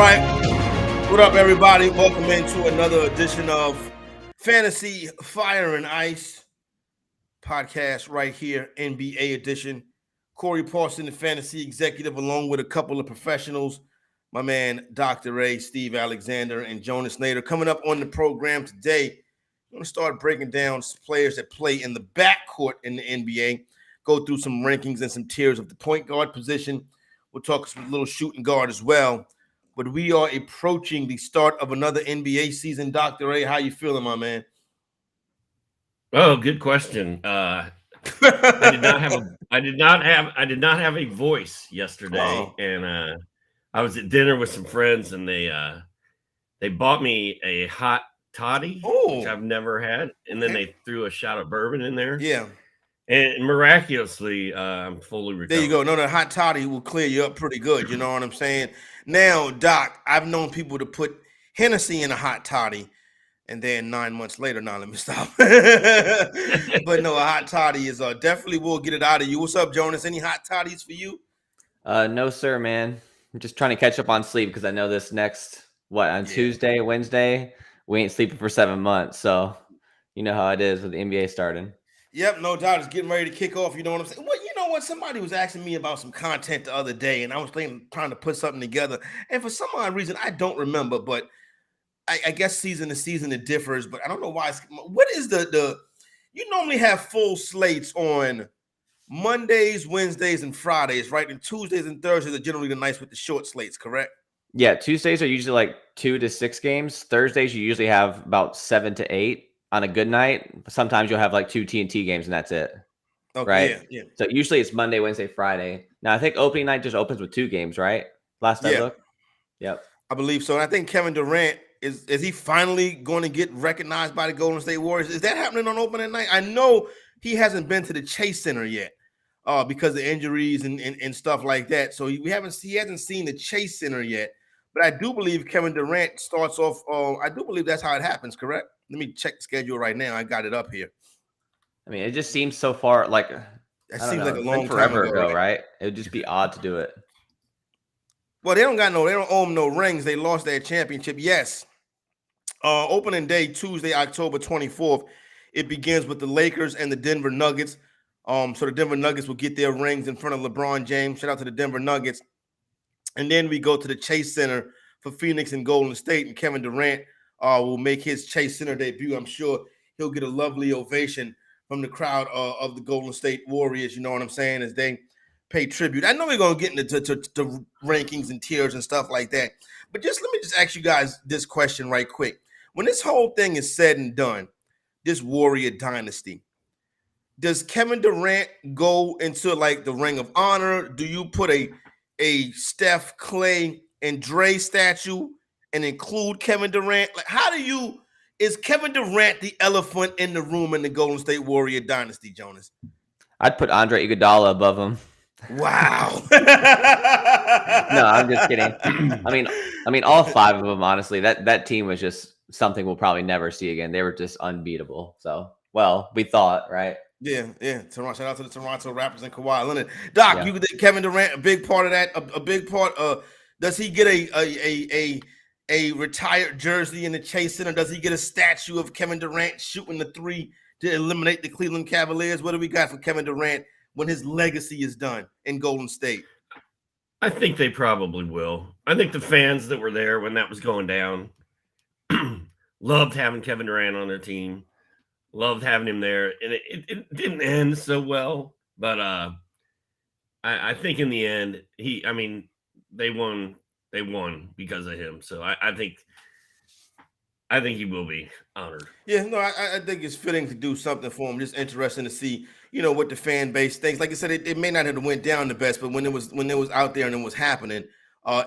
right. What up, everybody? Welcome into another edition of Fantasy Fire and Ice podcast right here, NBA edition. Corey Parson, the fantasy executive, along with a couple of professionals, my man Dr. A, Steve Alexander, and Jonas Nader. Coming up on the program today, I'm going to start breaking down players that play in the backcourt in the NBA, go through some rankings and some tiers of the point guard position. We'll talk some little shooting guard as well. But we are approaching the start of another NBA season. Dr. A, how you feeling, my man? Oh, good question. I did not have a voice yesterday, and I was at dinner with some friends, and they bought me a hot toddy, which I've never had, and then they threw a shot of bourbon in there. Yeah. And miraculously, I'm fully recovered. There you go. No, the hot toddy will clear you up pretty good. You know what I'm saying? Now, Doc, I've known people to put Hennessy in a hot toddy, and then 9 months later, let me stop. But no, a hot toddy is definitely will get it out of you. What's up, Jonas? Any hot toddies for you? No, sir, man. I'm just trying to catch up on sleep because I know this next, Tuesday, Wednesday, we ain't sleeping for 7 months. So you know how it is with the NBA starting. Yep, no doubt. It's getting ready to kick off. You know what I'm saying? Well, you know what? Somebody was asking me about some content the other day, and I was trying to put something together. And for some odd reason, I don't remember, but I guess season to season it differs. But I don't know why. What is the you normally have full slates on Mondays, Wednesdays, and Fridays, right? And Tuesdays and Thursdays are generally the nights with the short slates, correct? Yeah, Tuesdays are usually like 2 to 6 games. Thursdays, you usually have about 7 to 8 on a good night. Sometimes you'll have like 2 TNT games, and that's it. Okay, right? Yeah. So usually it's Monday, Wednesday, Friday. Now I think opening night just opens with 2 games, right? Last I looked. Yep. I believe so. And I think Kevin Durant is he finally going to get recognized by the Golden State Warriors? Is that happening on opening night? I know he hasn't been to the Chase Center yet because of injuries and stuff like that. So he hasn't seen the Chase Center yet. But I do believe Kevin Durant starts off. I do believe that's how it happens, correct? Let me check the schedule right now. I got it up here. I mean, it just seems so far like it seems like a long forever time ago, right? It would just be odd to do it. Well, they don't owe them no rings. They lost their championship. Yes. Opening day, Tuesday, October 24th. It begins with the Lakers and the Denver Nuggets. So the Denver Nuggets will get their rings in front of LeBron James. Shout out to the Denver Nuggets. And then we go to the Chase Center for Phoenix and Golden State. And Kevin Durant will make his Chase Center debut. I'm sure he'll get a lovely ovation from the crowd of the Golden State Warriors. You know what I'm saying? As they pay tribute. I know we're going to get into to rankings and tiers and stuff like that. But let me ask you guys this question right quick. When this whole thing is said and done, this Warrior dynasty, does Kevin Durant go into like the Ring of Honor? Do you put a Steph, Clay, and Dre statue and include Kevin Durant? Like, is Kevin Durant the elephant in the room in the Golden State Warrior dynasty, Jonas? I'd put Andre Iguodala above him. Wow. No, I'm just kidding. I mean, all 5 of them, honestly, that team was just something we'll probably never see again. They were just unbeatable. So, well, we thought, right? Yeah. Shout out to the Toronto Raptors and Kawhi Leonard. Doc, you think Kevin Durant a big part of that? A big part. Does he get a retired jersey in the Chase Center? Does he get a statue of Kevin Durant shooting the 3 to eliminate the Cleveland Cavaliers? What do we got for Kevin Durant when his legacy is done in Golden State? I think they probably will. I think the fans that were there when that was going down loved having Kevin Durant on their team, loved having him there. And it didn't end so well, but I think in the end, they won because of him. So I think he will be honored. Yeah, no, I think it's fitting to do something for him. Just interesting to see, what the fan base thinks. Like I said, it may not have went down the best, but when it was out there and it was happening,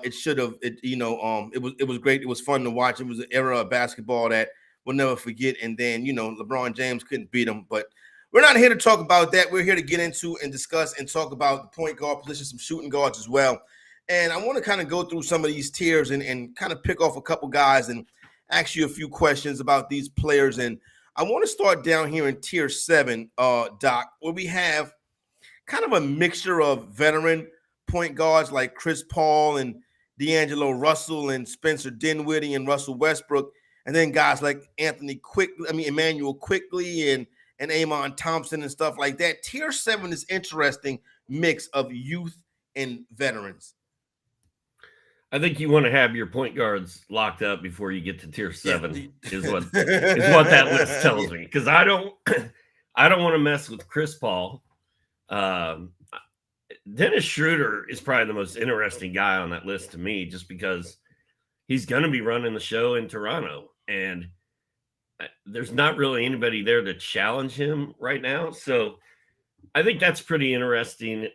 it should have. It was great. It was fun to watch. It was an era of basketball that we'll never forget. And then LeBron James couldn't beat him. But we're not here to talk about that. We're here to get into and discuss and talk about the point guard position, some shooting guards as well. And I want to kind of go through some of these tiers and kind of pick off a couple guys and ask you a few questions about these players. And I want to start down here in tier 7, Doc, where we have kind of a mixture of veteran point guards like Chris Paul and D'Angelo Russell and Spencer Dinwiddie and Russell Westbrook, and then guys like Emmanuel Quickly and Amon Thompson and stuff like that. Tier 7 is interesting mix of youth and veterans. I think you want to have your point guards locked up before you get to tier 7 is what that list tells me. Because I don't want to mess with Chris Paul. Dennis Schroeder is probably the most interesting guy on that list to me, just because he's going to be running the show in Toronto, and there's not really anybody there to challenge him right now. So I think that's pretty interesting.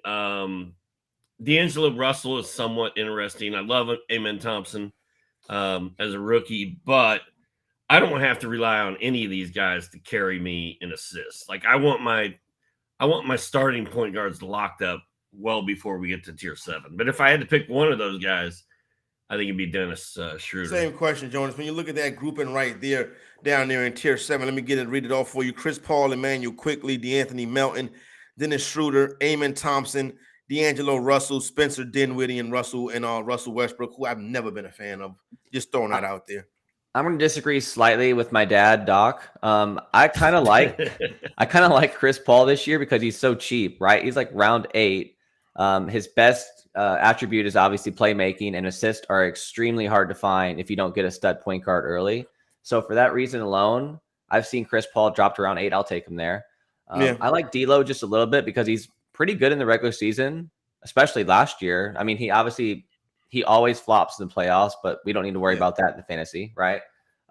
D'Angelo Russell is somewhat interesting. I love Amen Thompson as a rookie, but I don't have to rely on any of these guys to carry me in assists. Like I want my starting point guards locked up well before we get to tier 7. But if I had to pick one of those guys, I think it'd be Dennis Schroeder. Same question, Jonas. When you look at that grouping right there, down there in tier 7, let me read it off for you. Chris Paul, Emmanuel Quickly, DeAnthony Melton, Dennis Schroeder, Amen Thompson, D'Angelo Russell, Spencer Dinwiddie, and Russell Westbrook, who I've never been a fan of. Just throwing that out there. I'm going to disagree slightly with my dad, Doc. I kind of like Chris Paul this year because he's so cheap, right? He's like round 8. His best attribute is obviously playmaking, and assists are extremely hard to find if you don't get a stud point guard early. So for that reason alone, I've seen Chris Paul drop to round 8. I'll take him there. I like D'Lo just a little bit because he's pretty good in the regular season, especially last year. I mean, he always flops in the playoffs, but we don't need to worry about that in the fantasy, right?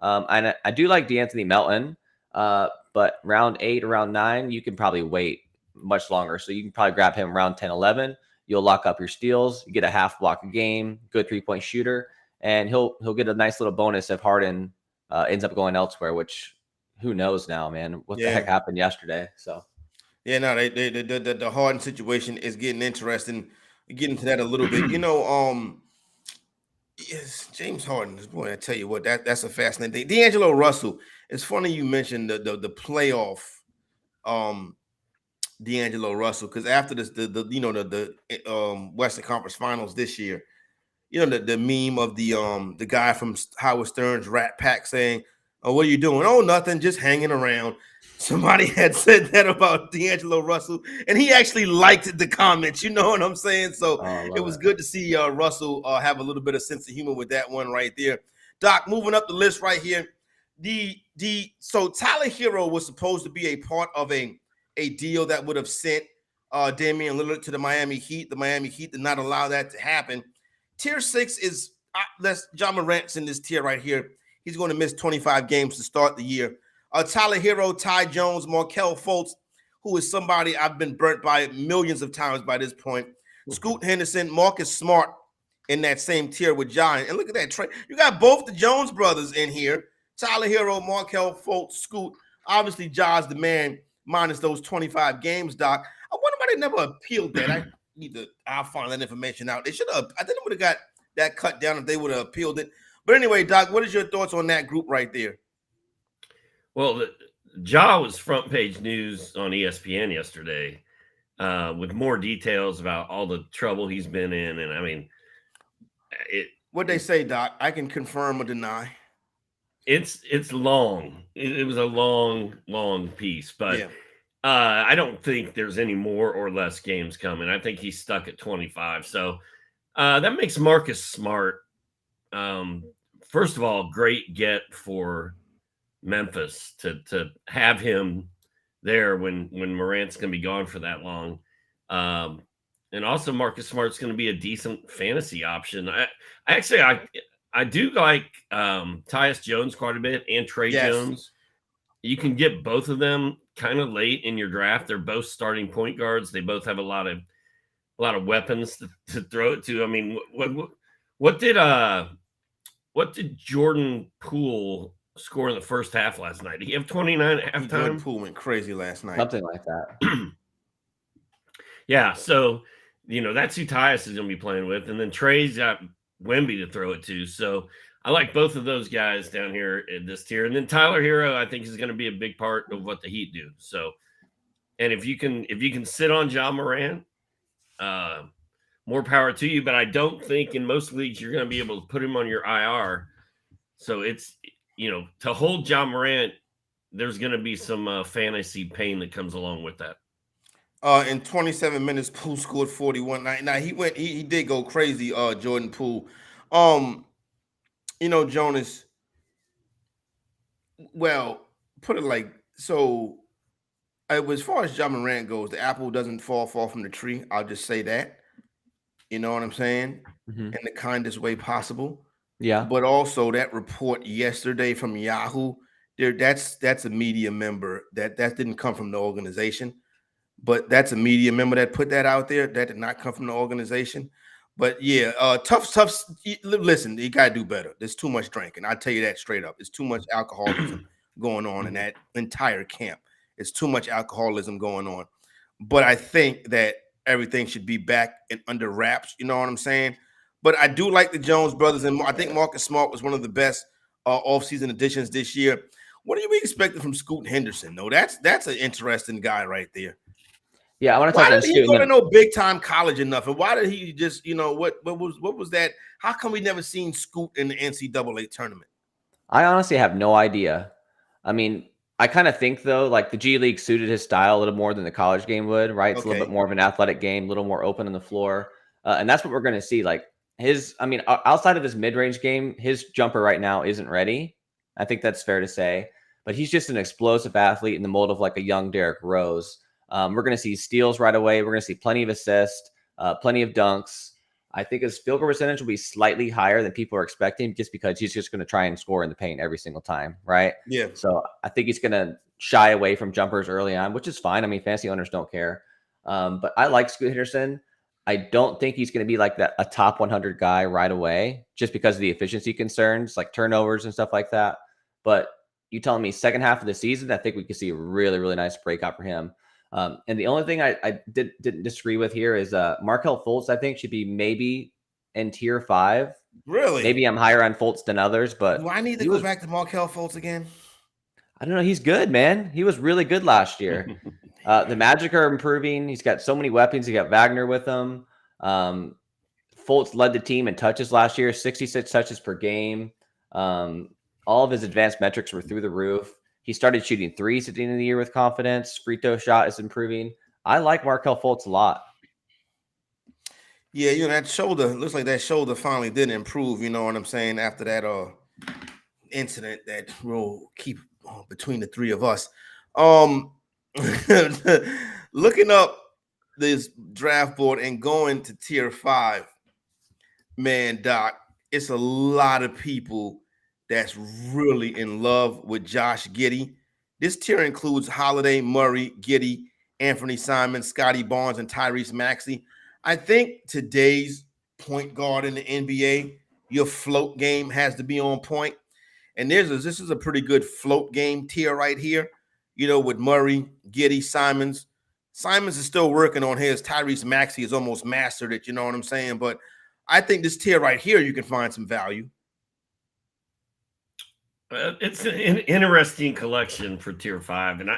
And I do like DeAnthony Melton, but round 8 or round 9, you can probably wait much longer. So you can probably grab him around 10, 11. You'll lock up your steals. You get a half block a game, good 3-point shooter, and he'll get a nice little bonus if Harden ends up going elsewhere, which who knows now, man? What the heck happened yesterday? So. Yeah, no, the Harden situation is getting interesting. Get into that a little bit. Yes, James Harden. Boy, I tell you what, that's a fascinating thing. D'Angelo Russell. It's funny you mentioned the playoff D'Angelo Russell, because after this, the Western Conference Finals this year, the meme of the guy from Howard Stern's Rat Pack saying, "Oh, what are you doing? Oh, nothing, just hanging around." Somebody had said that about D'Angelo Russell, and he actually liked the comments. You know what I'm saying? So it was good to see Russell have a little bit of sense of humor with that one right there. Doc, moving up the list right here. So Tyler Hero was supposed to be a part of a deal that would have sent Damian Lillard to the Miami Heat. The Miami Heat did not allow that to happen. Tier 6 is John Morant's in this tier right here. He's going to miss 25 games to start the year. Tyler Hero, Ty Jones, Markelle Fultz, who is somebody I've been burnt by millions of times by this point. Scoot Henderson, Marcus Smart in that same tier with John. And look at that trade. You got both the Jones brothers in here. Tyler Hero, Markelle Fultz, Scoot. Obviously, Ja's the man, minus those 25 games, Doc. I wonder why they never appealed that. I'll find that information out. They should have. I think they would have got that cut down if they would have appealed it. But anyway, Doc, what is your thoughts on that group right there? Well, Ja was front page news on ESPN yesterday with more details about all the trouble he's been in. And I mean, what'd they say, Doc? I can confirm or deny. It's long. It was a long piece, but I don't think there's any more or less games coming. I think he's stuck at 25. So that makes Marcus Smart, first of all, great get for Memphis to have him there when Morant's going to be gone for that long. And also Marcus Smart's going to be a decent fantasy option. I do like Tyus Jones quite a bit and Trey Jones. You can get both of them kind of late in your draft. They're both starting point guards. They both have a lot of weapons to throw it to. I mean, what did Jordan Poole score in the first half last night? Did he have 29 at halftime? Jordan Poole went crazy last night. Something like that. Yeah, so that's who Tyus is going to be playing with, and then Trey's got Wemby to throw it to. So I like both of those guys down here in this tier. And then Tyler Hero, I think, is going to be a big part of what the Heat do. So, and if you can sit on Ja Morant, more power to you. But I don't think in most leagues you're going to be able to put him on your IR. So it's, to hold John Morant, there's going to be some fantasy pain that comes along with that. In 27 minutes, Poole scored 41. Now he did go crazy, Jordan Poole. Jonas, well, put it like, so as far as John Morant goes, the apple doesn't fall from the tree. I'll just say that. You know what I'm saying? Mhm. In the kindest way possible. Yeah. But also that report yesterday from Yahoo, that's a media member that didn't come from the organization. But that's a media member that put that out there. That did not come from the organization. But yeah, tough. Listen, you gotta do better. There's too much drinking. I tell you that straight up. There's too much alcoholism going on in that entire camp. It's too much alcoholism going on. But I think that everything should be back and under wraps. You know what I'm saying? But I do like the Jones brothers, and I think Marcus Smart was one of the best offseason additions this year. What are you expecting from Scoot Henderson? No, that's an interesting guy right there. Yeah, I want to talk Why about did he go to no big time college enough? And why did he just, what was that? How come we never seen Scoot in the NCAA tournament? I honestly have no idea. I mean, I kind of think though, like the G League suited his style a little more than the college game would, right? It's a little bit more of an athletic game, a little more open on the floor. And that's what we're going to see. Like outside of his mid-range game, his jumper right now isn't ready. I think that's fair to say, but he's just an explosive athlete in the mold of like a young Derrick Rose. We're going to see steals right away. We're going to see plenty of assists, plenty of dunks. I think his field goal percentage will be slightly higher than people are expecting just because he's just going to try and score in the paint every single time, right? Yeah. So I think he's going to shy away from jumpers early on, which is fine. I mean, fantasy owners don't care. But I like Scoot Henderson. I don't think he's going to be like a top 100 guy right away just because of the efficiency concerns, like turnovers and stuff like that. But you telling me second half of the season, I think we could see a really, really nice breakout for him. And the only thing I didn't disagree with here is Markelle Fultz, I think, should be maybe in tier 5. Really? Maybe I'm higher on Fultz than others, but do I need to go back to Markelle Fultz again? I don't know. He's good, man. He was really good last year. The Magic are improving. He's got so many weapons. He got Wagner with him. Fultz led the team in touches last year, 66 touches per game. All of his advanced metrics were through the roof. He started shooting threes at the end of the year with confidence. Free throw shot is improving. I like Markelle Fultz a lot. Yeah, that shoulder, looks like that shoulder finally did improve, you know what I'm saying, after that incident that will keep between the three of us. Looking up this draft board and going to tier 5, man, Doc, it's a lot of people that's really in love with Josh Giddey. This tier includes Holiday, Murray, Giddey, Anthony Simons, Scotty Barnes, and Tyrese Maxey. I think today's point guard in the NBA, your float game has to be on point. And this is a pretty good float game tier right here, with Murray, Giddey, Simons. Simons is still working on his. Tyrese Maxey has almost mastered it, you know what I'm saying? But I think this tier right here, you can find some value. It's an interesting collection for tier 5, and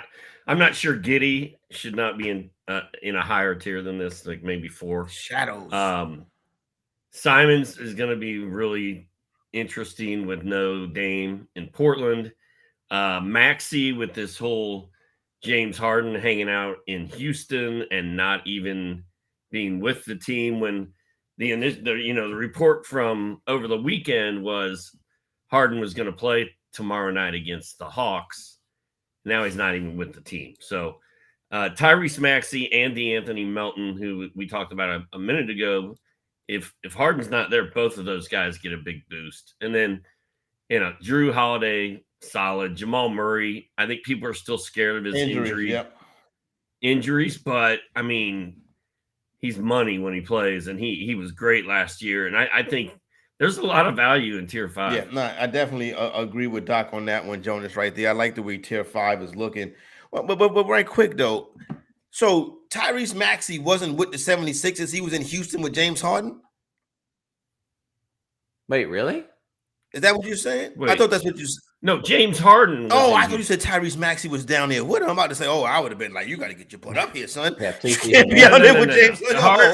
I'm not sure Giddey should not be in a higher tier than this, like maybe 4. Shadows. Simons is going to be really interesting with no Dame in Portland. Maxey with this whole James Harden hanging out in Houston and not even being with the team when the report from over the weekend was Harden was going to play tomorrow night against the Hawks. Now he's not even with the team. So Tyrese Maxey and DeAnthony Melton, who we talked about a minute ago, if Harden's not there, both of those guys get a big boost. And then, Drew Holiday, solid. Jamal Murray, I think people are still scared of his injuries, but I mean, he's money when he plays, and he was great last year. And I think there's a lot of value in tier 5. Yeah, no, I definitely agree with Doc on that one, Jonas, right there. I like the way tier 5 is looking. But right quick, though. So Tyrese Maxey wasn't with the 76ers. He was in Houston with James Harden? Wait, really? Is that what you're saying? Wait. I thought that's what you said. No, James Harden. Was Oh, in I thought you said Tyrese Maxey was down there. What? I'm about to say, I would have been like, you got to get your butt up here, son. Yeah, please You leave can't him be alone. out there with James.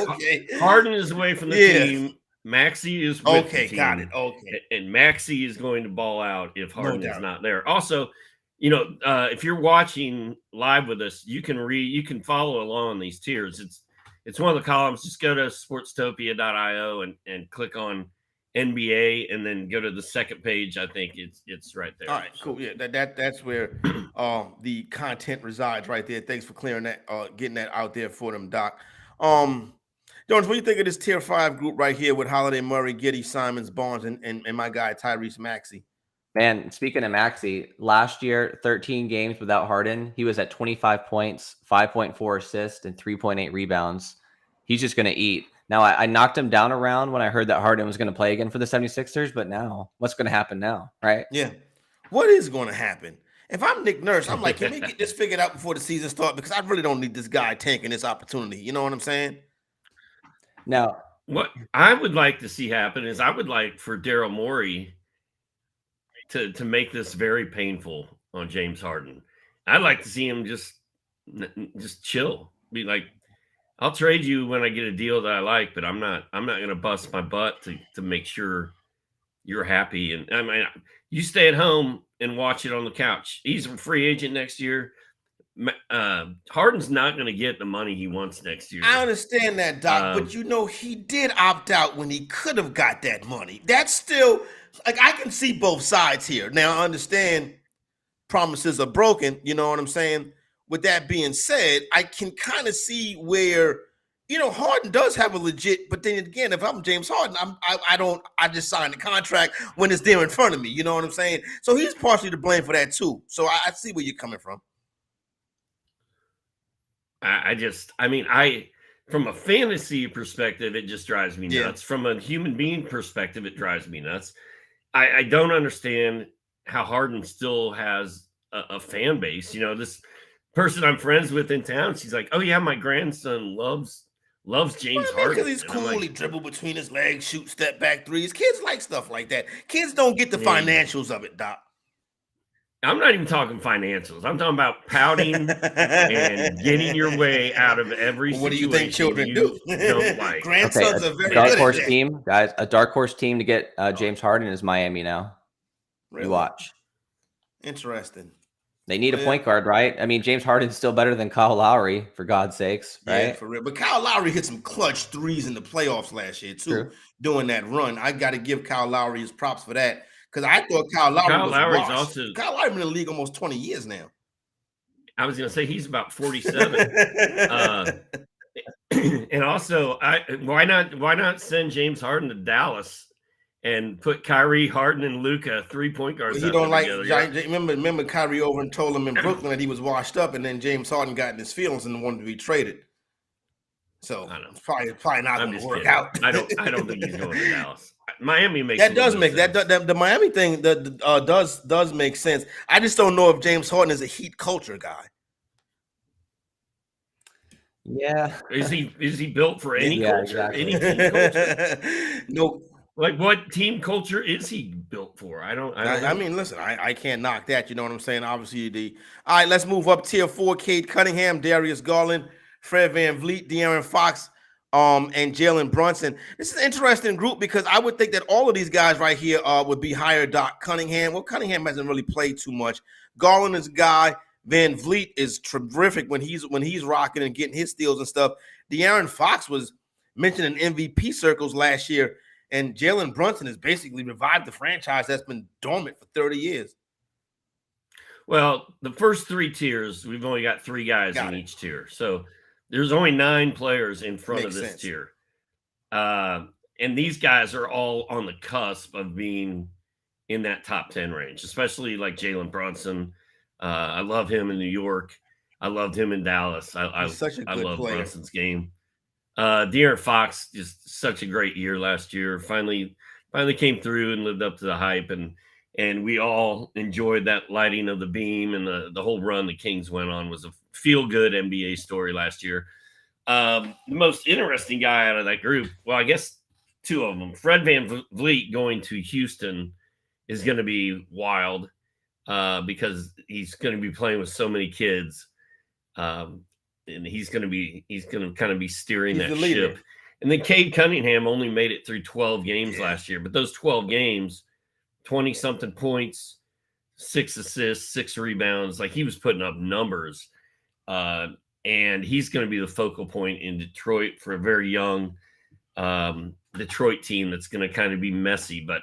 Okay. Harden is away from the Yeah. team. Maxey is with the team. Got it. Okay. And Maxey is going to ball out if Harden No is doubt. not there. Also, you know, if you're watching live with us, you can follow along on these tiers. It's one of the columns. Just go to sportstopia.io and click on NBA, and then go to the second page. I think it's right there. All right, cool. Yeah, that's where the content resides right there. Thanks for clearing that, getting that out there for them, Doc. Jonas, what do you think of this tier 5 group right here with Holiday, Murray, Giddey, Simons, Barnes, and my guy Tyrese Maxey? Man, speaking of Maxey, last year, 13 games without Harden, he was at 25 points, 5.4 assists, and 3.8 rebounds. He's just going to eat. Now, I knocked him down around when I heard that Harden was going to play again for the 76ers, but now, what's going to happen now, right? Yeah. What is going to happen? If I'm Nick Nurse, I'm like, can we get this figured out before the season starts? Because I really don't need this guy tanking this opportunity. You know what I'm saying? Now, what I would like to see happen is I would like for Daryl Morey to make this very painful on James Harden. I'd like to see him just chill. Be like, I'll trade you when I get a deal that I like, but I'm not going to bust my butt to make sure you're happy. And I mean, you stay at home and watch it on the couch. He's a free agent next year. Harden's not going to get the money he wants next year. I understand that, Doc, but you know, he did opt out when he could have got that money. That's still, like, I can see both sides here. Now, I understand promises are broken, you know what I'm saying? With that being said, I can kind of see where, you know, Harden does have a legit, but then again, if I'm James Harden, I just signed the contract when it's there in front of me, you know what I'm saying? So he's partially to blame for that too. So I see where you're coming from. From a fantasy perspective, it just drives me nuts. Yeah. From a human being perspective, it drives me nuts. I don't understand how Harden still has a fan base. You know, this person I'm friends with in town, she's like, oh yeah, my grandson loves James Harden. Because he's cool. Like, he dribble between his legs, shoot step back threes. Kids like stuff like that. Kids don't get the financials of it, Doc. I'm not even talking financials. I'm talking about pouting and getting your way out of every situation. What do you think children do? Don't like. Grandsons are very dark good horse at that. team, guys. A dark horse team to get James Harden is Miami now. Really? You watch. Interesting. They need a point guard, right? I mean, James Harden's still better than Kyle Lowry, for God's sakes, right? Yeah, for real. But Kyle Lowry hit some clutch threes in the playoffs last year, too, doing that run. I got to give Kyle Lowry his props for that, because I thought Kyle Lowry was Kyle Lowry's been in the league almost 20 years now. I was going to say he's about 47. And also, why not send James Harden to Dallas and put Kyrie, Harden, and Luka 3-point guards? He don't like. Remember Kyrie over and told him in Brooklyn that he was washed up, and then James Harden got in his feelings and wanted to be traded. So it's probably not going to work out. I don't think he's going to Dallas. Miami makes that does make sense. The Miami thing does make sense. I just don't know if James Harden is a Heat culture guy. Yeah, is he built for any culture? Exactly. Any team culture? No. Like, what team culture is he built for? I mean, listen, I can't knock that. You know what I'm saying? Obviously, all right, let's move up tier 4. Cade Cunningham, Darius Garland, Fred VanVleet, De'Aaron Fox, and Jalen Brunson. This is an interesting group because I would think that all of these guys right here would be higher. Doc Cunningham. Well, Cunningham hasn't really played too much. Garland is a guy. VanVleet is terrific when he's rocking and getting his steals and stuff. De'Aaron Fox was mentioned in MVP circles last year. And Jalen Brunson has basically revived the franchise that's been dormant for 30 years. Well, the first 3 tiers, we've only got 3 guys in each tier. So there's only 9 players in front of this tier. And these guys are all on the cusp of being in that top 10 range, especially like Jalen Brunson. I love him in New York. I loved him in Dallas. I love Brunson's game. De'Aaron Fox, just such a great year last year. Finally came through and lived up to the hype, and we all enjoyed that lighting of the beam, and the whole run the Kings went on was a feel-good NBA story last year. The most interesting guy out of that group, well, I guess 2 of them. Fred VanVleet going to Houston is going to be wild. because he's going to be playing with so many kids. And he's going to kind of be steering that ship. And then Cade Cunningham only made it through 12 games last year, but those 12 games, 20 something points, 6 assists, 6 rebounds, like he was putting up numbers. And he's going to be the focal point in Detroit for a very young Detroit team that's going to kind of be messy. But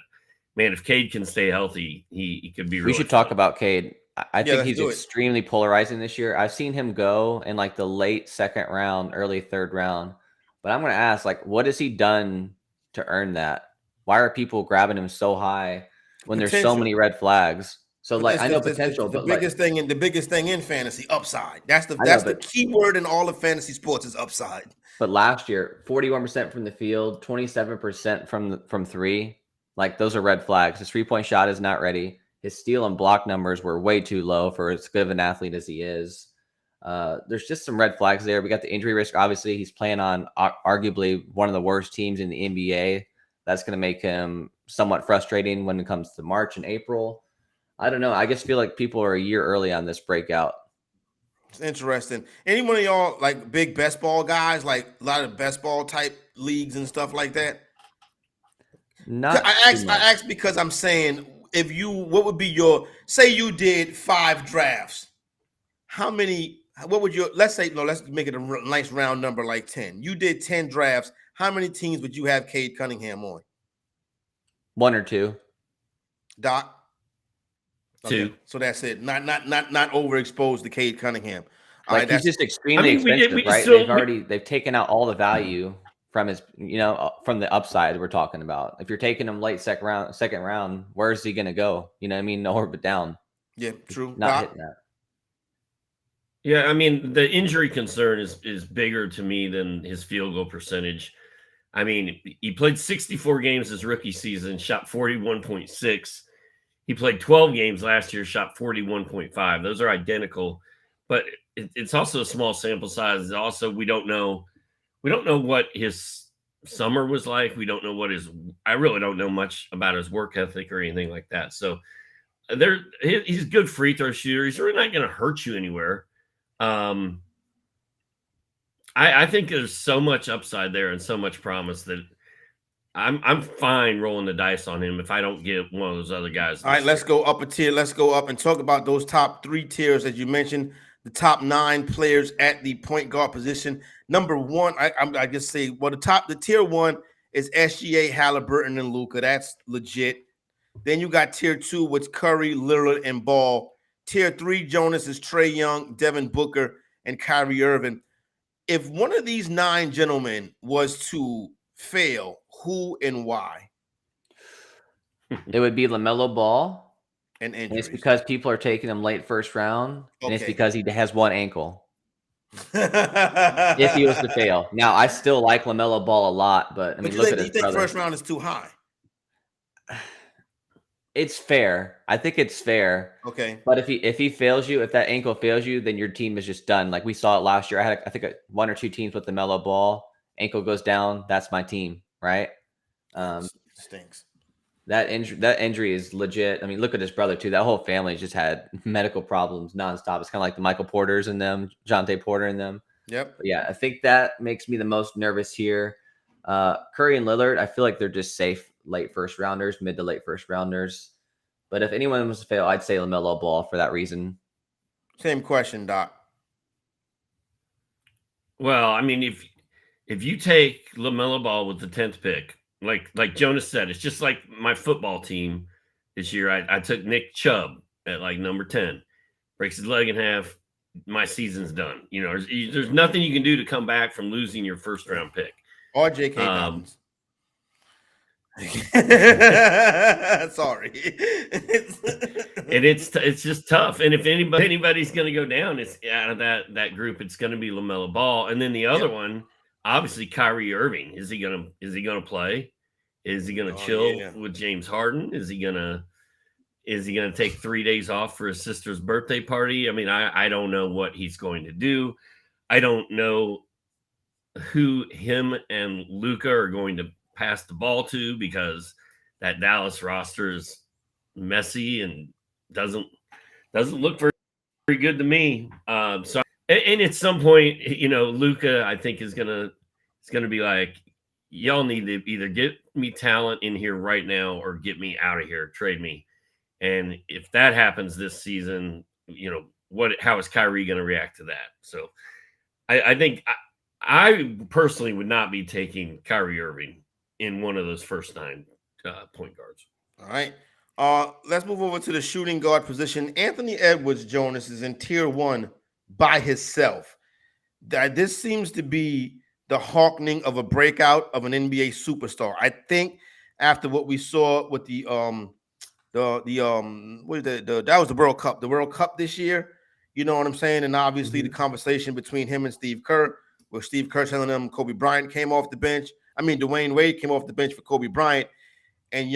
man, if Cade can stay healthy, he could be really We should talk about Cade. I think he's extremely polarizing this year. I've seen him go in like the late second round, early third round. But I'm going to ask, like, what has he done to earn that? Why are people grabbing him so high when there's so many red flags? So, like, I know potential, but the biggest thing in fantasy, upside. That's the key word in all of fantasy sports is upside. But last year, 41% from the field, 27% from three. Like, those are red flags. His 3-point shot is not ready. His steal and block numbers were way too low for as good of an athlete as he is. There's just some red flags there. We got the injury risk. Obviously, he's playing on arguably one of the worst teams in the NBA. That's going to make him somewhat frustrating when it comes to March and April. I don't know. I just feel like people are a year early on this breakout. It's interesting. Any one of y'all like big best ball guys, like a lot of best ball type leagues and stuff like that? I asked because I'm saying what would be your, say you did 5 drafts. How many, what would your, let's make it a nice round number like 10. You did 10 drafts. How many teams would you have Cade Cunningham on? 1 or 2. Doc? 2. Okay. So that's it. Not overexposed to Cade Cunningham. Like, he's just extremely expensive, right? They've taken out all the value from his, from the upside we're talking about. If you're taking him late second round, where is he going to go? You know what I mean? Nowhere but down. Yeah, true. Not hitting that. Yeah, I mean, the injury concern is bigger to me than his field goal percentage. I mean, he played 64 games his rookie season, shot 41.6. He played 12 games last year, shot 41.5. Those are identical, but it's also a small sample size. Also, we don't know what his summer was like. We don't know I really don't know much about his work ethic or anything like that. So he's a good free throw shooter. He's really not going to hurt you anywhere. I think there's so much upside there and so much promise that I'm fine rolling the dice on him if I don't get one of those other guys. All right, let's go up a tier. Let's go up and talk about those top 3 tiers as you mentioned. The top 9 players at the point guard position. Number 1, I just say, well, the tier 1 is SGA, Halliburton, and Luka. That's legit. Then you got tier 2 with Curry, Lillard, and Ball. Tier 3, Jonas, is Trae Young, Devin Booker, and Kyrie Irving. If one of these 9 gentlemen was to fail, who and why? It would be LaMelo Ball. And it's because people are taking him late first round, and it's because he has one ankle. If he was to fail. Now, I still like LaMelo Ball a lot, but I mean, look at his brother. First round is too high? It's fair. I think it's fair. Okay. But if he fails you, if that ankle fails you, then your team is just done. Like we saw it last year. I think 1 or 2 teams with LaMelo Ball. Ankle goes down. That's my team, right? Stinks. That injury is legit. I mean, look at his brother too. That whole family just had medical problems nonstop. It's kind of like the Michael Porters and them, Jonte Porter and them. Yep. But yeah, I think that makes me the most nervous here. Curry and Lillard, I feel like they're just safe late first rounders, mid to late first rounders. But if anyone was to fail, I'd say LaMelo Ball for that reason. Same question, Doc. Well, I mean, if you take LaMelo Ball with the 10th pick, like Jonas said, it's just like my football team this year. I took Nick Chubb at like number 10, breaks his leg in half. My season's done. There's nothing you can do to come back from losing your first round pick. Or J.K. Dobbins. Sorry. And it's just tough. And if anybody's going to go down, it's out of that group. It's going to be LaMelo Ball, and then the other one, obviously Kyrie Irving. Is he gonna play? Is he gonna chill with James Harden? Is he gonna take 3 days off for his sister's birthday party? I mean, I don't know what he's going to do. I don't know who him and Luka are going to pass the ball to, because that Dallas roster is messy and Doesn't look very good to me. So, and at some point, Luka, I think is gonna be like, y'all need to either get me talent in here right now or get me out of here, trade me. And if that happens this season, how is Kyrie going to react to that? So, I think I personally would not be taking Kyrie Irving in one of those first 9 point guards. All right. Let's move over to the shooting guard position. Anthony Edwards, Jonas, is in tier 1 by himself. This seems to be the hawkening of a breakout of an NBA superstar. I think after what we saw with that was the World Cup this year. You know what I'm saying? And obviously the conversation between him and Steve Kerr, where Steve Kerr telling him Kobe Bryant came off the bench. I mean, Dwayne Wade came off the bench for Kobe Bryant, and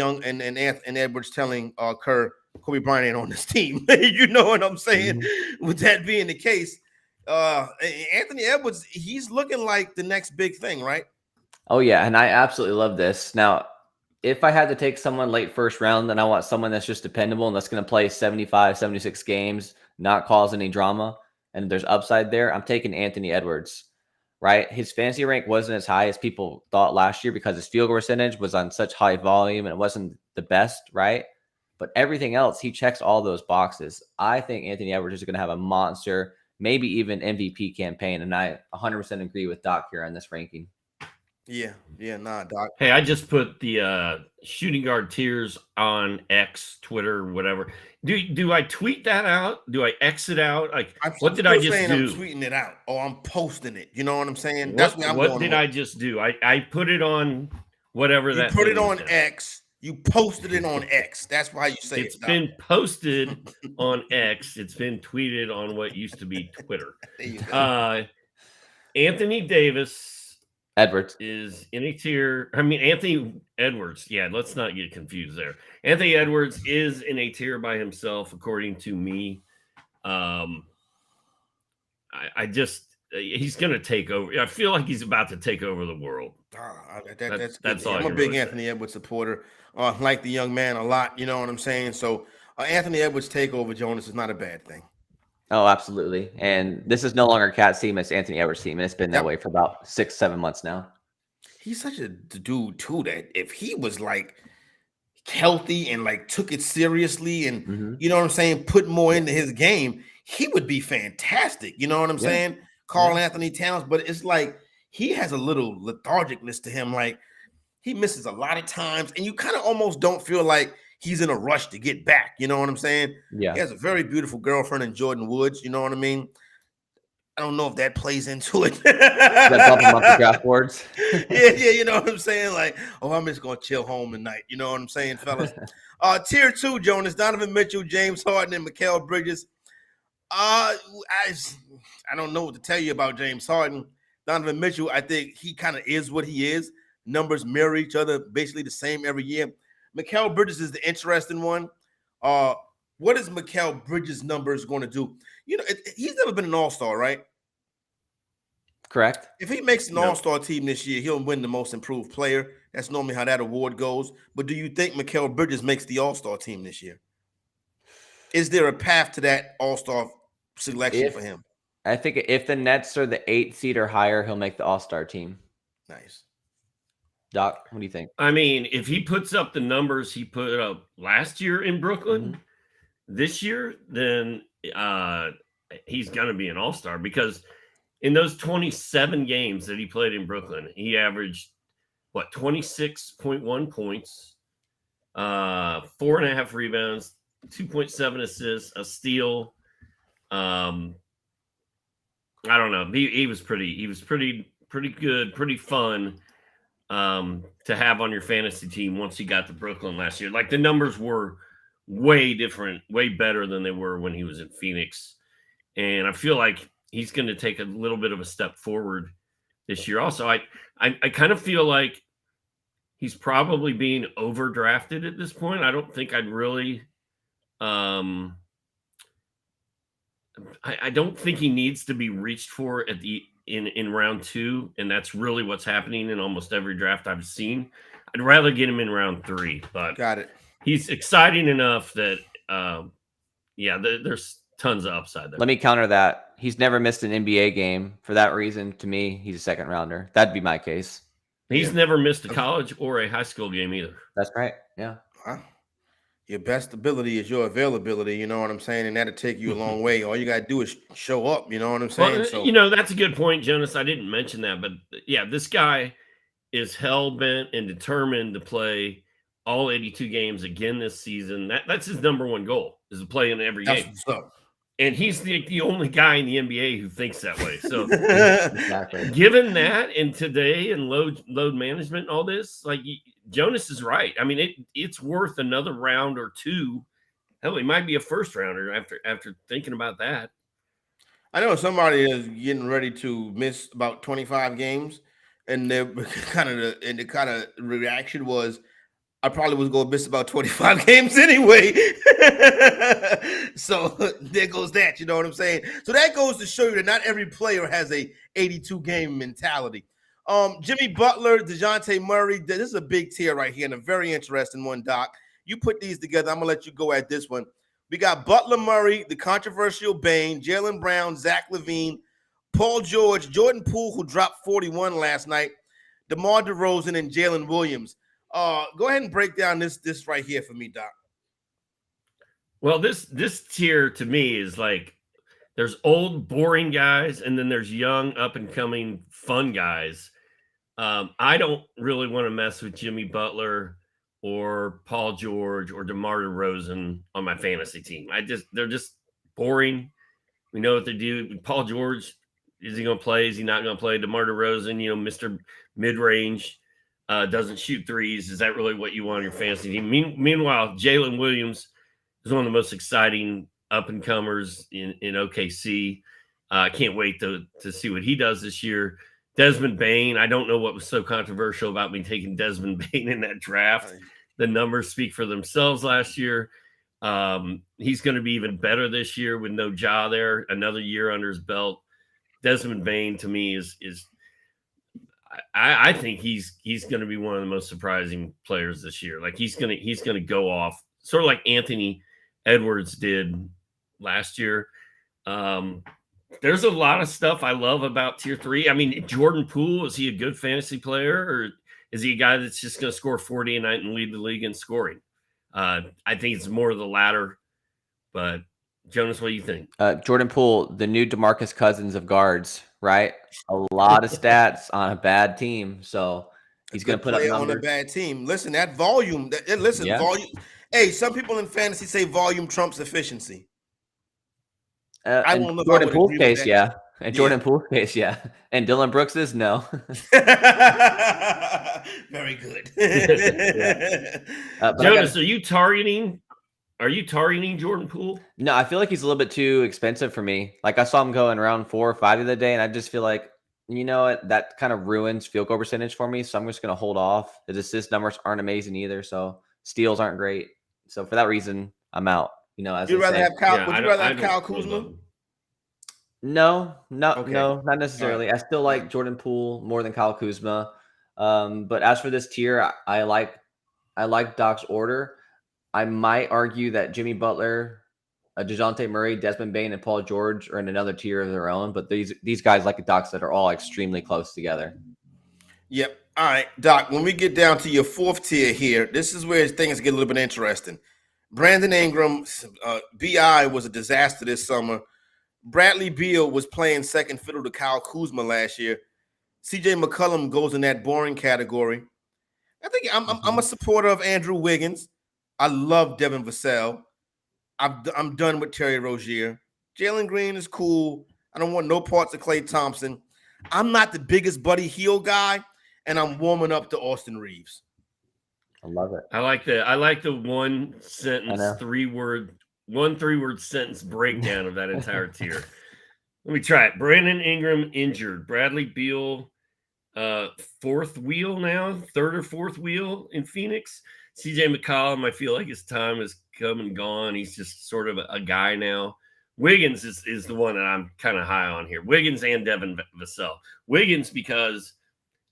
Edwards telling Kerr, Kobe Bryant ain't on this team. You know what I'm saying? With that being the case, Anthony Edwards, he's looking like the next big thing, right? Oh, yeah. And I absolutely love this. Now, if I had to take someone late first round, then I want someone that's just dependable and that's going to play 75, 76 games, not cause any drama, and there's upside there. I'm taking Anthony Edwards, right? His fantasy rank wasn't as high as people thought last year because his field goal percentage was on such high volume and it wasn't the best, right? But everything else, he checks all those boxes. I think Anthony Edwards is going to have a monster, maybe even MVP campaign, and I 100% agree with Doc here on this ranking. Yeah, nah, Doc. Hey, I just put the shooting guard tiers on X, Twitter, whatever. Do I tweet that out? Do I exit out? Like, what did I just do? I'm tweeting it out, or I'm posting it. You know what I'm saying? That's what did I just do? I put it on whatever that. You put it on X. You posted it on X. That's why you say it's been posted on X. It's been tweeted on what used to be Twitter. There you go. Anthony Davis. Edwards is in a tier. I mean, Anthony Edwards. Yeah, let's not get confused there. Anthony Edwards is in a tier by himself, according to me. He's going to take over. I feel like he's about to take over the world. That's all. I'm a big Anthony Edwards supporter. Like the young man a lot. You know what I'm saying? So Anthony Edwards takeover, Jonas, is not a bad thing. Oh, absolutely. And this is no longer Cat's team, it's Anthony Edwards' team. And it's been that way for about 6-7 months now. He's such a dude, too, that if he was like healthy and like took it seriously and, you know what I'm saying, put more into his game, he would be fantastic. You know what I'm saying? Carl Anthony Towns. But it's like he has a little lethargicness to him. Like he misses a lot of times. And you kind of almost don't feel like he's in a rush to get back. You know what I'm saying? Yeah. He has a very beautiful girlfriend in Jordan Woods. You know what I mean? I don't know if that plays into it. That bump him off the draft boards. yeah, you know what I'm saying? Like, I'm just going to chill home tonight. You know what I'm saying, fellas? Tier 2, Jonas, Donovan Mitchell, James Harden, and Mikal Bridges. I don't know what to tell you about James Harden. Donovan Mitchell, I think he kind of is what he is. Numbers mirror each other, basically the same every year. Mikal Bridges is the interesting one. What is Mikal Bridges' numbers going to do? You know, he's never been an all-star, right? Correct. If he makes an all-star team this year, he'll win the most improved player. That's normally how that award goes. But do you think Mikal Bridges makes the all-star team this year? Is there a path to that all-star selection for him? I think if the Nets are the 8th seed or higher, he'll make the all-star team. Nice. Doc, what do you think? I mean, if he puts up the numbers he put up last year in Brooklyn, this year, then he's going to be an all-star because in those 27 games that he played in Brooklyn, he averaged, 26.1 points, 4.5 rebounds, 2.7 assists, a steal. I don't know. He was pretty good, pretty fun to have on your fantasy team once he got to Brooklyn last year. Like the numbers were way different, way better than they were when he was in Phoenix. And I feel like he's going to take a little bit of a step forward this year. Also, I kind of feel like he's probably being overdrafted at this point. I don't think I'd really I don't think he needs to be reached for in round 2, and that's really what's happening in almost every draft I've seen. I'd rather get him in round 3, but got it. He's exciting enough that there's tons of upside there. Let me counter that. He's never missed an NBA game. For that reason, to me, he's a second rounder. That'd be my case. He's never missed a college or a high school game either. That's right. Yeah. Wow. Your best ability is your availability, you know what I'm saying? And that'll take you a long way. All you got to do is show up, you know what I'm saying? Well, that's a good point, Jonas. I didn't mention that, but yeah, this guy is hell-bent and determined to play all 82 games again this season. That's his number one goal, is to play in every game. And he's the only guy in the NBA who thinks that way. So exactly. Given that and today and load management and all this, like Jonas is right. I mean, it's worth another round or two. Hell, he might be a first rounder after thinking about that. I know somebody is getting ready to miss about 25 games, and the kind of reaction was, I probably was going to miss about 25 games anyway. So there goes that, you know what I'm saying? So that goes to show you that not every player has a 82-game mentality. Jimmy Butler, DeJounte Murray, this is a big tier right here and a very interesting one, Doc. You put these together. I'm going to let you go at this one. We got Butler, Murray, the controversial Bane, Jaylen Brown, Zach LaVine, Paul George, Jordan Poole, who dropped 41 last night, DeMar DeRozan, and Jalen Williams. Go ahead and break down this right here for me, Doc. Well, this tier to me is like there's old, boring guys, and then there's young, up-and-coming, fun guys. I don't really want to mess with Jimmy Butler or Paul George or DeMar DeRozan on my fantasy team. They're just boring. We know what they do. Paul George, is he going to play? Is he not going to play? DeMar DeRozan, Mr. Mid-range. Doesn't shoot threes. Is that really what you want on your fantasy team? Meanwhile, Jalen Williams is one of the most exciting up-and-comers in OKC. I can't wait to see what he does this year. Desmond Bane, I don't know what was so controversial about me taking Desmond Bane in that draft. The numbers speak for themselves last year. He's going to be even better this year with no Ja there, another year under his belt. Desmond Bane, to me, is I think he's going to be one of the most surprising players this year. Like he's going to go off sort of like Anthony Edwards did last year. There's a lot of stuff I love about tier 3. I mean, Jordan Poole, is he a good fantasy player, or is he a guy that's just going to score 40 a night and lead the league in scoring? I think it's more of the latter. But Jonas, what do you think? Jordan Poole, the new DeMarcus Cousins of guards, right? A lot of stats on a bad team, so he's going to put up numbers on a bad team. Listen, that volume. Volume. Hey, some people in fantasy say volume trumps efficiency. I don't know. Jordan Poole's case, yeah. And Jordan Poole's case, yeah. And Dylan Brooks's, no. Very good. Jonas, are you targeting Jordan Poole? No, I feel like he's a little bit too expensive for me. Like I saw him go in round 4 or 5 the other day, and I just feel like, you know what, that kind of ruins field goal percentage for me. So I'm just going to hold off. His assist numbers aren't amazing either, so steals aren't great. So for that reason, I'm out. As you'd rather have Kyle. Would you rather have Kyle Kuzma? No, not necessarily. Right. I still like Jordan Poole more than Kyle Kuzma. But as for this tier, I like Doc's order. I might argue that Jimmy Butler, DeJounte Murray, Desmond Bane, and Paul George are in another tier of their own. But these guys like the Docs that are all extremely close together. Yep. All right, Doc, when we get down to your 4th tier here, this is where things get a little bit interesting. Brandon Ingram, BI was a disaster this summer. Bradley Beal was playing second fiddle to Kyle Kuzma last year. CJ McCollum goes in that boring category. I think I'm a supporter of Andrew Wiggins. I love Devin Vassell. I'm done with Terry Rozier. Jalen Green is cool. I don't want no parts of Klay Thompson. I'm not the biggest Buddy Hield guy, and I'm warming up to Austin Reeves. I love it. I like the one sentence, 3-word sentence breakdown of that entire tier. Let me try it. Brandon Ingram injured. Bradley Beal, 4th wheel now, 3rd or 4th wheel in Phoenix. CJ McCollum, I feel like his time has come and gone. He's just sort of a guy now. Wiggins is the one that I'm kind of high on here. Wiggins and Devin Vassell. Wiggins because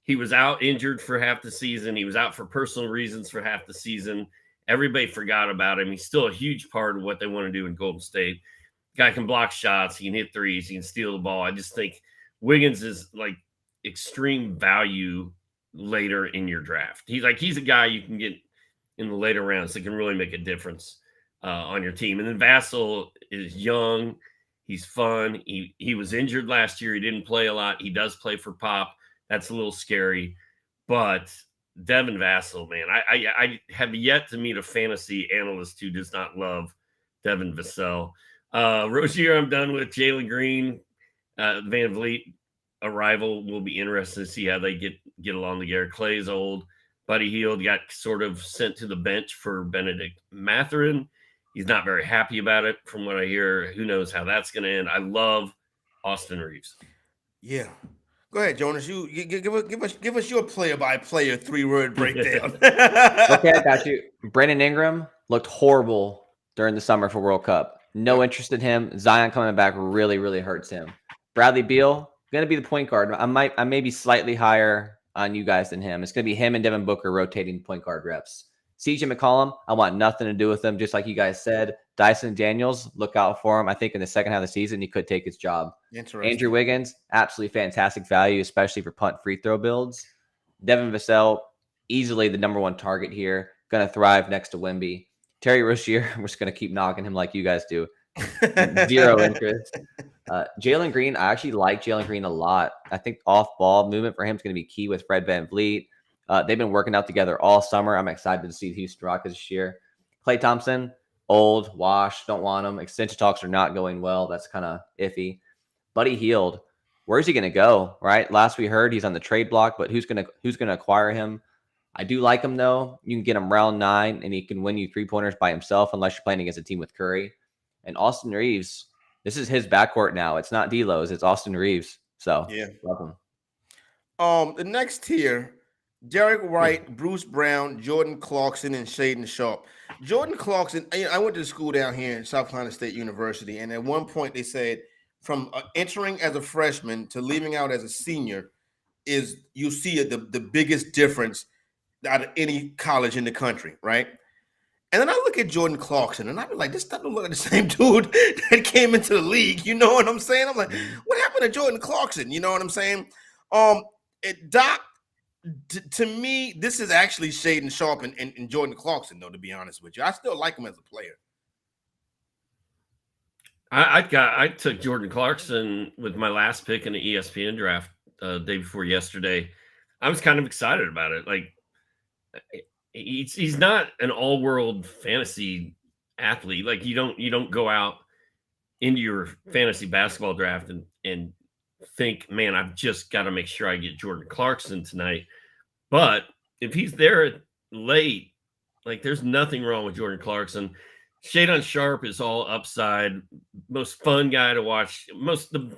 he was out injured for half the season. He was out for personal reasons for half the season. Everybody forgot about him. He's still a huge part of what they want to do in Golden State. Guy can block shots. He can hit threes. He can steal the ball. I just think Wiggins is like extreme value later in your draft. He's a guy you can get in the later rounds that can really make a difference on your team. And then Vassell is young. He's fun. He was injured last year. He didn't play a lot. He does play for Pop. That's a little scary. But Devin Vassell, man, I have yet to meet a fantasy analyst who does not love Devin Vassell. Rozier, I'm done with. Jalen Green, Van Vliet arrival will be interesting to see how they get along together. Clay's old. Buddy Hield got sort of sent to the bench for Benedict Mathurin. He's not very happy about it from what I hear. Who knows how that's going to end. I love Austin Reeves. Yeah. Go ahead, Jonas. You give us your player-by-player 3-word breakdown. Okay, I got you. Brandon Ingram looked horrible during the summer for World Cup. No interest in him. Zion coming back really, really hurts him. Bradley Beal, going to be the point guard. I may be slightly higher on you guys than him. It's going to be him and Devin Booker rotating point guard reps. CJ McCollum, I want nothing to do with him. Just like you guys said, Dyson Daniels, look out for him. I think in the second half of the season, he could take his job. Andrew Wiggins, absolutely fantastic value, especially for punt free throw builds. Devin Vassell, easily the number one target here. Going to thrive next to Wemby. Terry Rozier, we're just going to keep knocking him like you guys do. Zero interest. Jalen Green, I actually like Jalen Green a lot. I think off-ball movement for him is going to be key with Fred VanVleet. They've been working out together all summer. I'm excited to see the Houston Rockets this year. Klay Thompson, old, washed, don't want him. Extension talks are not going well. That's kind of iffy. Buddy Hield, where's he going to go, right? Last we heard, he's on the trade block, but who's going to acquire him? I do like him, though. You can get him round 9, and he can win you three-pointers by himself unless you're playing against a team with Curry. And Austin Reeves, this is his backcourt now. It's not D'Lo's. It's Austin Reeves. So, yeah, love him. The next tier, Derek White, Bruce Brown, Jordan Clarkson, and Shaden Sharp. Jordan Clarkson, I went to school down here in South Carolina State University, and at one point they said from entering as a freshman to leaving out as a senior is you see the biggest difference out of any college in the country, right? And then I look at Jordan Clarkson, and I be like, this doesn't look like the same dude that came into the league. You know what I'm saying? I'm like, what happened to Jordan Clarkson? You know what I'm saying? Doc, to me, this is actually Shaden Sharp and Jordan Clarkson, though, to be honest with you. I still like him as a player. I took Jordan Clarkson with my last pick in the ESPN draft day before yesterday. I was kind of excited about it. Like, he's not an all-world fantasy athlete. Like, you don't go out into your fantasy basketball draft and think, man, I've just got to make sure I get Jordan Clarkson tonight. But if he's there late, like, there's nothing wrong with Jordan Clarkson. Shaden Sharp is all upside, most fun guy to watch, the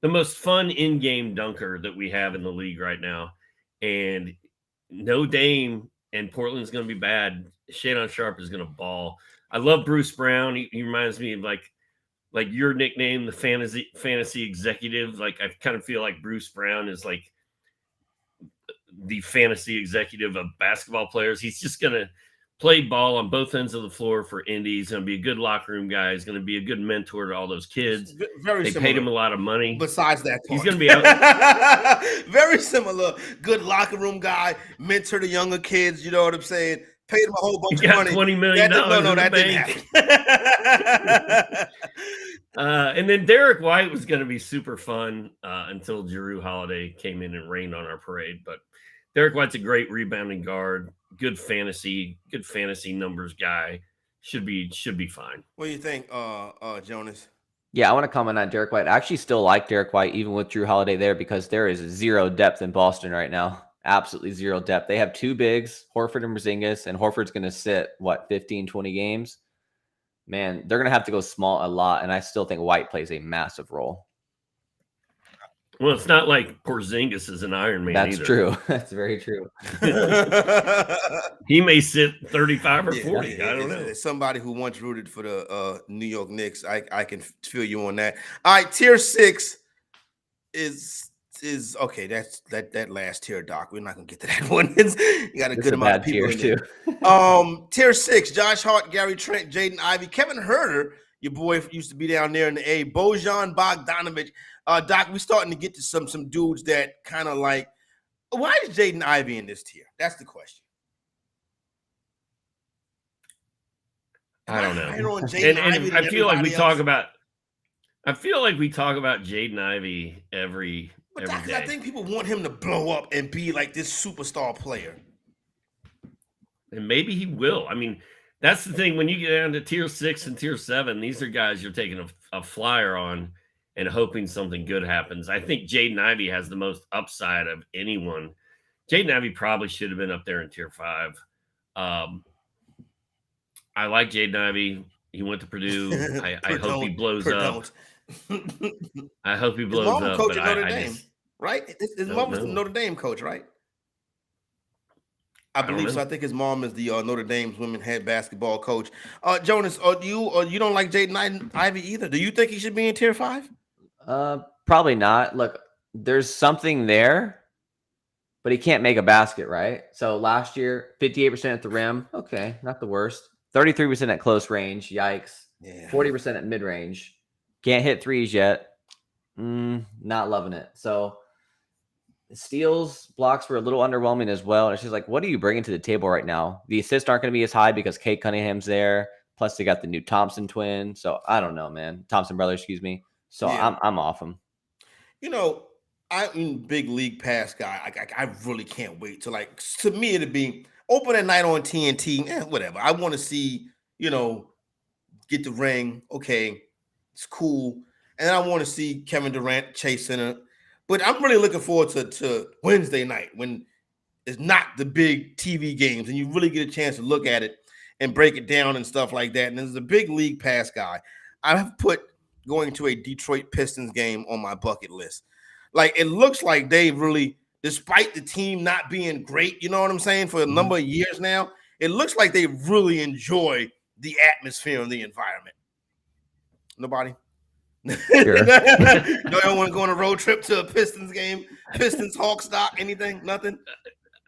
most fun in-game dunker that we have in the league right now. And no Dame, and Portland's going to be bad. Shaden Sharp is going to ball. I love Bruce Brown. He reminds me of like your nickname, the fantasy executive. Like, I kind of feel like Bruce Brown is like the fantasy executive of basketball players. He's just going to play ball on both ends of the floor for Indy. He's going to be a good locker room guy. He's going to be a good mentor to all those kids. They paid him a lot of money. Besides that, he's going to be out. Very similar. Good locker room guy, mentor to younger kids. You know what I'm saying? Paid him a whole bunch of money. $20 million. That didn't happen. And then Derek White was going to be super fun until Jrue Holiday came in and rained on our parade. But Derek White's a great rebounding guard, good fantasy numbers guy. Should be fine. What do you think, Jonas? Yeah, I want to comment on Derek White. I actually still like Derek White, even with Jrue Holiday there, because there is zero depth in Boston right now. Absolutely zero depth. They have two bigs, Horford and Porzingis, and Horford's going to sit, 15, 20 games? Man, they're going to have to go small a lot, and I still think White plays a massive role. Well, it's not like Porzingis is an Iron Man. That's either. True. That's very true. He may sit 35 or 40. I don't know. As somebody who once rooted for the New York Knicks, I can feel you on that. All right, tier 6 is is okay. That's that last tier, Doc. We're not gonna get to that one. You got a It's good a amount bad of people tier in too. there. Tier 6: Josh Hart, Gary Trent, Jaden Ivey, Kevin Herter. Your boy used to be down there in the A. Bojan Bogdanovic. Doc, we're starting to get to some dudes that kind of like. Why is Jaden Ivey in this tier? That's the question. I don't know. Higher on Jaden Ivey And than I feel like we everybody talk else? about. I feel like we talk about Jaden Ivey every But Doc, day. I think people want him to blow up and be like this superstar player. And maybe he will. I mean, that's the thing. When you get down to tier 6 and tier 7, these are guys you're taking a flyer on and hoping something good happens. I think Jaden Ivey has the most upside of anyone. Jaden Ivey probably should have been up there in tier 5. I like Jaden Ivey. He went to Purdue. I hope he blows up. I hope he blows mom up. coach But at Notre I Dame, just right? His don't mom was the know. Notre Dame coach, right? I don't believe so. know. I think his mom is the Notre Dame's women head basketball coach. Jonas, you don't like Jaden Ivey either? Do you think he should be in tier 5? Probably not. Look, there's something there, but he can't make a basket, right? So last year, 58% at the rim. Okay, not the worst. 33% at close range. Yikes. Yeah. 40% at mid range. Can't hit threes yet. Not loving it. So steals, blocks were a little underwhelming as well. And it's just like, what are you bringing to the table right now? The assists aren't going to be as high because Cade Cunningham's there. Plus, they got the new Thompson twin. So I don't know, man. Thompson brother, excuse me. So Yeah. I'm off him. I'm a big league pass guy. I really can't wait to me it'd be opening night on TNT. Whatever. I want to see, get the ring. Okay, it's cool. And then I want to see Kevin Durant chasing it. But I'm really looking forward to Wednesday night when it's not the big TV games and you really get a chance to look at it and break it down and stuff like that. And as a big league pass guy, I have put going to a Detroit Pistons game on my bucket list. Like, it looks like they really, despite the team not being great, you know what I'm saying, for a number of years now, it looks like they really enjoy the atmosphere and the environment. Nobody? Sure. No, I don't want to go on a road trip to a Pistons game, Pistons, Hawks, Doc, anything? Nothing?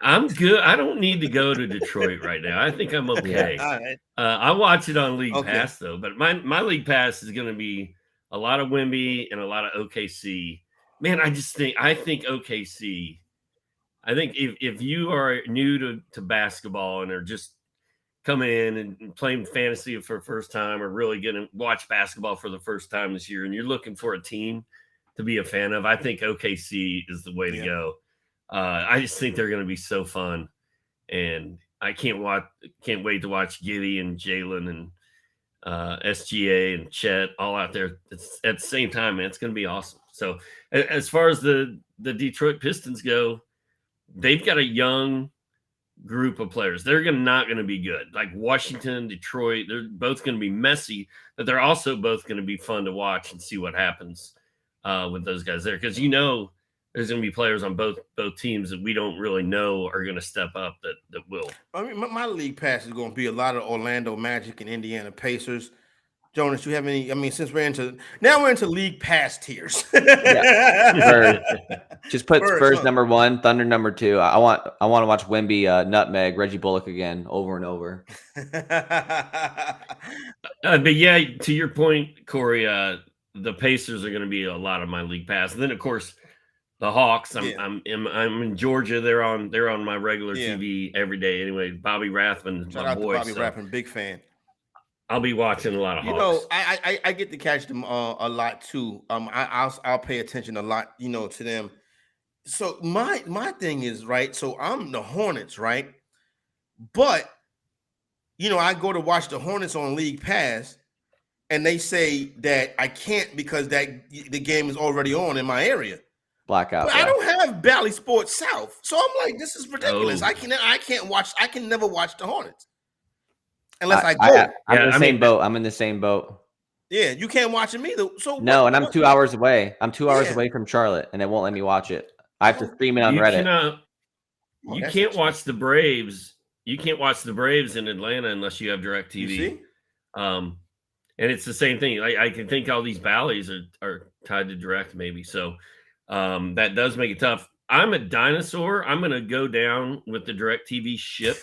I'm good. I don't need to go to Detroit right now. I think I'm okay. All right. I watch it on League Pass, though. But my League Pass is going to be a lot of Wemby and a lot of OKC. Man, I think OKC. I think if you are new to basketball and are just coming in and playing fantasy for the first time or really going to watch basketball for the first time this year and you're looking for a team to be a fan of, I think OKC is the way to go. I just think they're going to be so fun. And I can't wait to watch Giddy and Jalen and SGA and Chet all out there at the same time, man. It's going to be awesome. So as far as the Detroit Pistons go, they've got a young group of players. They're not going to be good. Like Washington, Detroit, they're both going to be messy, but they're also both going to be fun to watch and see what happens with those guys there. Because there's going to be players on both teams that we don't really know are going to step up that will. I mean, my league pass is going to be a lot of Orlando Magic and Indiana Pacers. Jonas, you have any? I mean, since we're into league pass tiers. Just put Spurs number 1, Thunder number 2. I want to watch Wemby nutmeg Reggie Bullock again over and over. But yeah, to your point, Corey, the Pacers are going to be a lot of my league pass, and then of course the Hawks. I'm in Georgia. They're on my regular TV every day. Anyway, Bobby Rathman, Shout my out boy. to Bobby Rathman, big fan. I'll be watching a lot of Hawks. I get to catch them a lot too. I'll pay attention a lot, to them. So my thing is, right, so I'm the Hornets, right? But I go to watch the Hornets on League Pass, and they say that I can't because the game is already on in my area. Blackout. But I don't have Bally Sports South, so I'm like, this is ridiculous. I can never watch the Hornets unless I go. I'm in the same boat. I'm in the same boat. Yeah, you can't watch them either. So no, and I'm 2 hours away. I'm 2 hours away from Charlotte, and it won't let me watch it. I have to stream it on Reddit. You can't watch the Braves. You can't watch the Braves in Atlanta unless you have DirecTV. You see? And it's the same thing. I can think all these Bally's are tied to Direct, maybe. So That does make it tough. I'm a dinosaur. I'm going to go down with the DirecTV ship.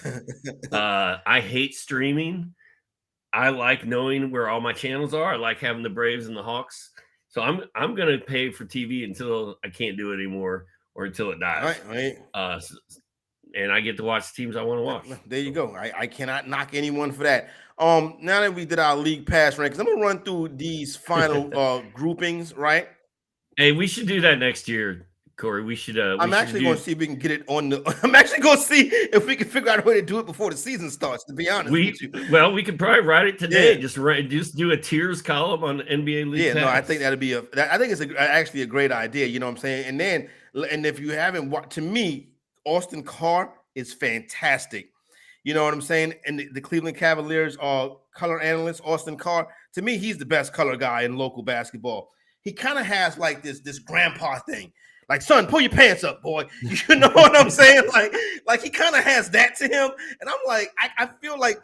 I hate streaming. I like knowing where all my channels are. I like having the Braves and the Hawks. So I'm going to pay for TV until I can't do it anymore or until it dies. All right. And I get to watch the teams I want to watch. There you go. I cannot knock anyone for that. Now that we did our league pass rankings, I'm gonna run through these final groupings, right? Hey, we should do that next year, Corey. We should. I'm actually going to see if we can get it on the. I'm actually going to see if we can figure out a way to do it before the season starts. To be honest, with you. Well, we could probably write it today. Yeah. Just do a tiers column on the NBA league. Yeah, pass. No, I think that'd be I think it's actually a great idea. You know what I'm saying? And if you haven't watched, to me, Austin Carr is fantastic. You know what I'm saying? And the Cleveland Cavaliers color analyst, Austin Carr, to me, he's the best color guy in local basketball. He kind of has like this grandpa thing. Like, son, pull your pants up, boy. You know what I'm saying? Like he kind of has that to him. And I'm like, I feel like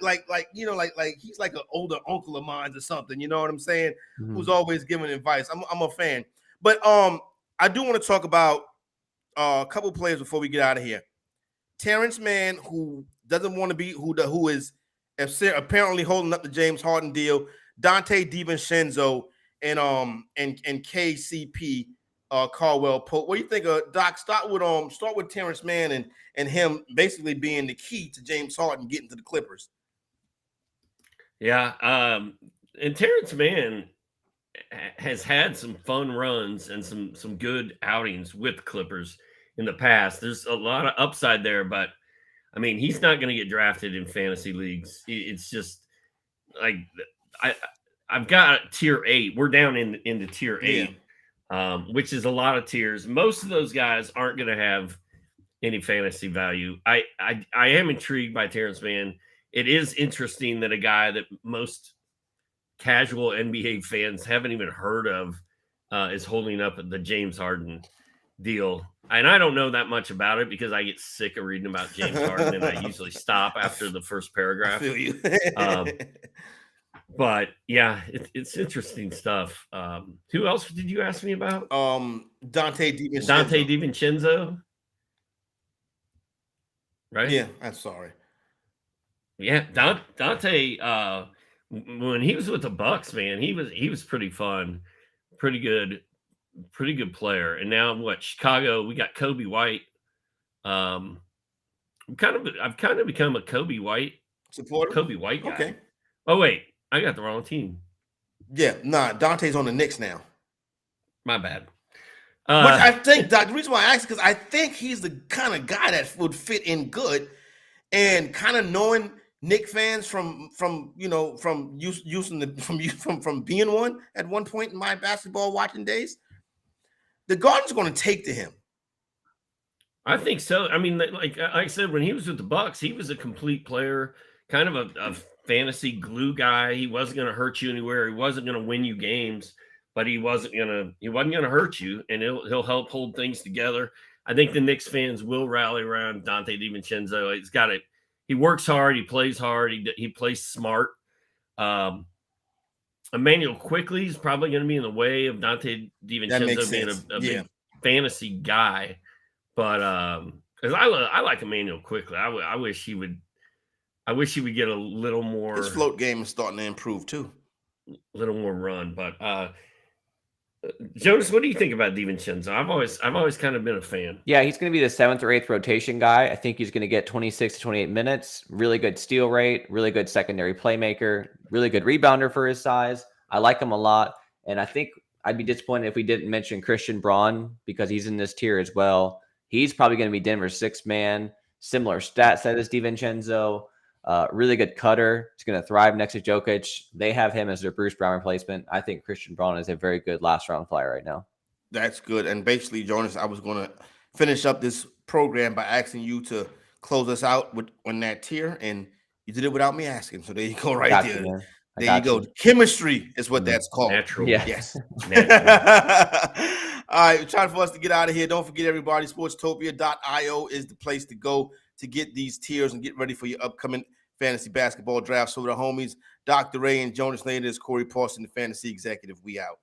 he's like an older uncle of mine or something. You know what I'm saying? Mm-hmm. Who's always giving advice. I'm a fan. But I do want to talk about a couple players before we get out of here. Terrence Mann, who doesn't want to be, who is apparently holding up the James Harden deal. Dante DiVincenzo and KCP Caldwell Pope. What do you think, Doc? Start with Terrence Mann and him basically being the key to James Harden getting to the Clippers. Yeah, and Terrence Mann has had some fun runs and some good outings with Clippers in the past. There's a lot of upside there, but I mean, he's not going to get drafted in fantasy leagues. It's just like I've got tier 8. We're down into tier 8, which is a lot of tiers. Most of those guys aren't going to have any fantasy value. I am intrigued by Terrence Mann. It is interesting that a guy that most casual NBA fans haven't even heard of is holding up the James Harden deal. And I don't know that much about it because I get sick of reading about James Harden and I usually stop after the first paragraph. I feel you. But yeah, it's interesting stuff. Who else did you ask me about? Dante DiVincenzo. Dante DiVincenzo. Right? Yeah, I'm sorry. Yeah, Dante, when he was with the Bucks, man, he was pretty fun, pretty good player. And now Chicago, we got Kobe White. I've kind of become a Kobe White supporter. Kobe White guy. Okay. Oh wait, I got the wrong team. Yeah, Dante's on the Knicks now. My bad. Which I think, Doc, the reason why I asked is because I think he's the kind of guy that would fit in good, and kind of knowing Knicks fans from being one at one point in my basketball watching days. The Garden's going to take to him. I think so. I mean, like I said, when he was with the Bucks, he was a complete player, kind of a fantasy glue guy. He wasn't going to hurt you anywhere. He wasn't going to win you games, but he wasn't going to hurt you, and he'll help hold things together. I think the Knicks fans will rally around Dante DiVincenzo. He's got it. He works hard. He plays hard. He plays smart. Emmanuel Quickly is probably going to be in the way of Dante DiVincenzo being a big fantasy guy, but because I like Emmanuel Quickly, I wish he would get a little more. His float game is starting to improve too, a little more run. But Jonas, what do you think about DiVincenzo? I've always kind of been a fan. Yeah, he's going to be the 7th or 8th rotation guy. I think he's going to get 26 to 28 minutes. Really good steal rate, really good secondary playmaker, really good rebounder for his size. I like him a lot, and I think I'd be disappointed if we didn't mention Christian Braun because he's in this tier as well. He's probably going to be Denver's 6th man, similar stat set as DiVincenzo. Really good cutter. He's going to thrive next to Jokic. They have him as their Bruce Brown replacement. I think Christian Braun is a very good last-round flyer right now. That's good. And basically, Jonas, I was going to finish up this program by asking you to close us out on that tier, and you did it without me asking. So there you go, right there. There you go. Chemistry is what that's called. Natural. Yeah. Yes. All right, time for us to get out of here. Don't forget, everybody, sportstopia.io is the place to go to get these tiers and get ready for your upcoming fantasy basketball draft. So the homies, Dr. Ray and Jonas Nader, is Corey Parson, the fantasy executive. We out.